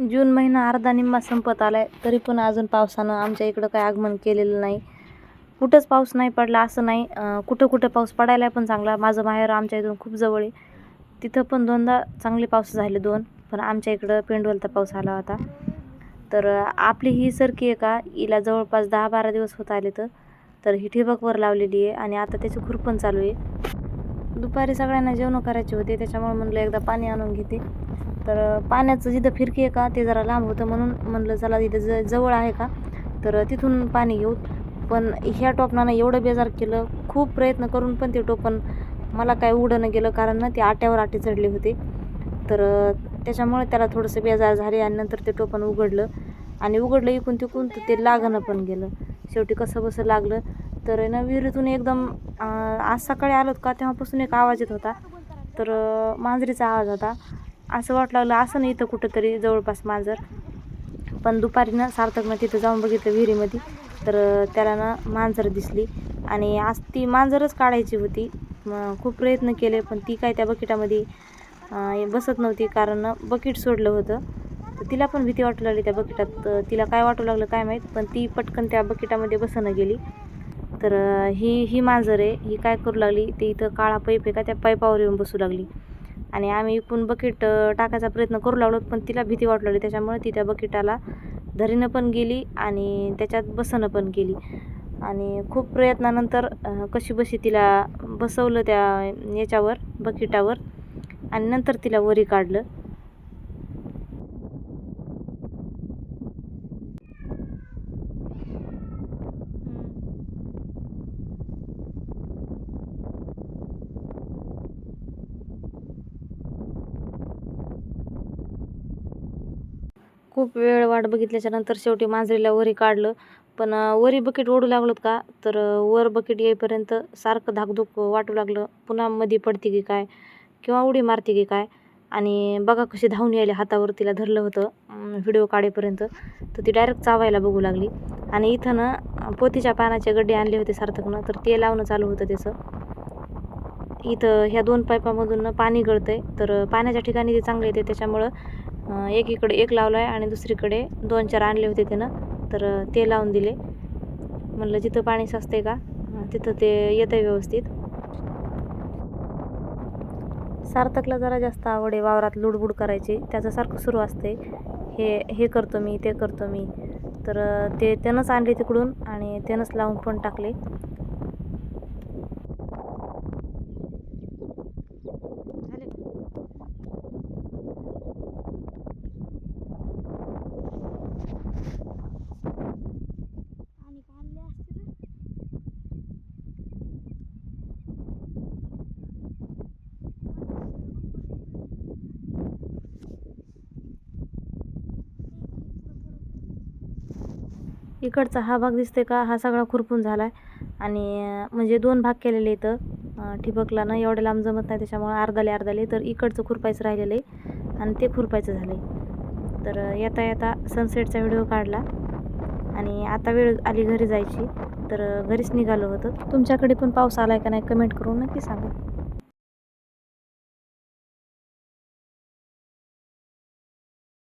जून महिना अर्धा निम्मा संपत आलाय, तरी पण अजून पावसानं आमच्या इकडं काही आगमन केलेलं नाही. कुठंच पाऊस नाही पडला असं नाही. कुठं कुठं पाऊस पडायला पण चांगला. माझं माहेर आमच्या इथून खूप जवळ आहे, तिथं पण दोनदा चांगले पाऊस झाले दोन. पण आमच्या इकडं पेंडवलचा पाऊस आला होता. तर आपली ही सरकी आहे का, हिला जवळपास 10-12 दिवस होत आले. तर ही ठिबकवर लावलेली आहे आणि आता त्याची खुरपण चालू आहे. दुपारी सगळ्यांना जेवण करायचे होते, त्याच्यामुळे म्हणलं एकदा पाणी आणून घेते. तर पाण्याचं जिथं फिरकी आहे का ते जरा लांब होतं, म्हणून म्हणलं चला इथं जवळ आहे का तर तिथून पाणी घेऊ. पण ह्या टोपणानं एवढं बेजार केलं, खूप प्रयत्न करून पण ते टोपण मला काय उघडणं गेलं, कारण ना ते आट्यावर आटे चढले होते. तर त्याच्यामुळे त्याला थोडंसं बेजार झाले आणि नंतर ते टोपण उघडलं आणि उघडलं इकून तिकून तर ते लागणं पण गेलं. शेवटी कसं बसं लागलं. तर ना विहिरीतून एकदम आज सकाळी आलोत का तेव्हापासून एक आवाज येत होता. तर मांजरीचा आवाज होता. असं वाटू लागलं असं नाही इथं कुठंतरी जवळपास मांजर. पण दुपारी ना सार्थकनं तिथं जाऊन बघितलं विहिरीमध्ये, तर त्याला ना मांजर दिसली आणि आज ती मांजरच काढायची होती. खूप प्रयत्न केले पण ती काय त्या बकेटामध्ये बसत नव्हती, कारण बकेट सोडलं होतं. तर तिला पण भीती वाटू लागली त्या बकेटात. तिला काय वाटू लागलं काय माहीत, पण ती पटकन त्या बकेटामध्ये बसणं गेली. तर ही मांजर आहे, ही काय करू लागली, ते इथं काळा पाईप आहे का त्या पाईपावर येऊन बसू लागली. आणि आम्ही इकडून बकेट टाकायचा प्रयत्न करू लागलो, पण तिला भीती वाटू लागली. त्याच्यामुळे ती त्या बकेटाला धरीनं पण गेली आणि त्याच्यात बसणं पण गेली. आणि खूप प्रयत्नानंतर कशीबशी तिला बसवलं त्या याच्यावर बकेटावर आणि नंतर तिला वरी काढलं. खूप वेळ वाट बघितल्याच्या नंतर शेवटी मांजरीला वरी काढलं. पण वरी बकेट ओढू लागलोत का, तर वर बकेट येईपर्यंत सारखं धाकधूक वाटू लागलं. पुन्हा मध्ये पडते की काय किंवा उडी मारते की काय. आणि बघा कशी धावून यायला, हातावर तिला धरलं होतं व्हिडिओ काढेपर्यंत. तर ती डायरेक्ट चावायला बघू लागली. आणि इथं ना पोतीच्या पानाचे गड्डे आणले होते सार्थकनं, तर ते लावणं चालू होतं त्याचं. इथं ह्या 2 पाईपामधून पाणी गळतंय. तर पाण्याच्या ठिकाणी ते चांगले येते, त्याच्यामुळं एकीकडे एक लावला आहे आणि दुसरीकडे 2-4 आणले होते त्यानं, तर ते लावून दिले. म्हणलं जिथं पाणी साचते का तिथं ते येतं व्यवस्थित. सार्थकला जरा जास्त आवड आहे वावरात लुडबुड करायची. त्याचं सारखं सुरू असते, हे करतो मी, ते करतो मी. तर ते त्यानंच आणले तिकडून आणि त्यानंच लावून पण टाकले. इकडचा हा भाग दिसते का, हा सगळा खुरपून झाला आहे. आणि म्हणजे 2 भाग केलेले इथं. ठिबकला ना एवढ्या लांब जमत नाही, त्याच्यामुळे अर्धाले तर इकडचं खुरपायचं राहिलेलं आहे आणि ते खुरपायचं झालं आहे. तर येता येता सनसेटचा व्हिडिओ काढला आणि आता वेळ आली घरी जायची, तर घरीच निघालो होतं. तुमच्याकडे पण पाऊस आला आहे का नाही कमेंट करून नक्की सांगा.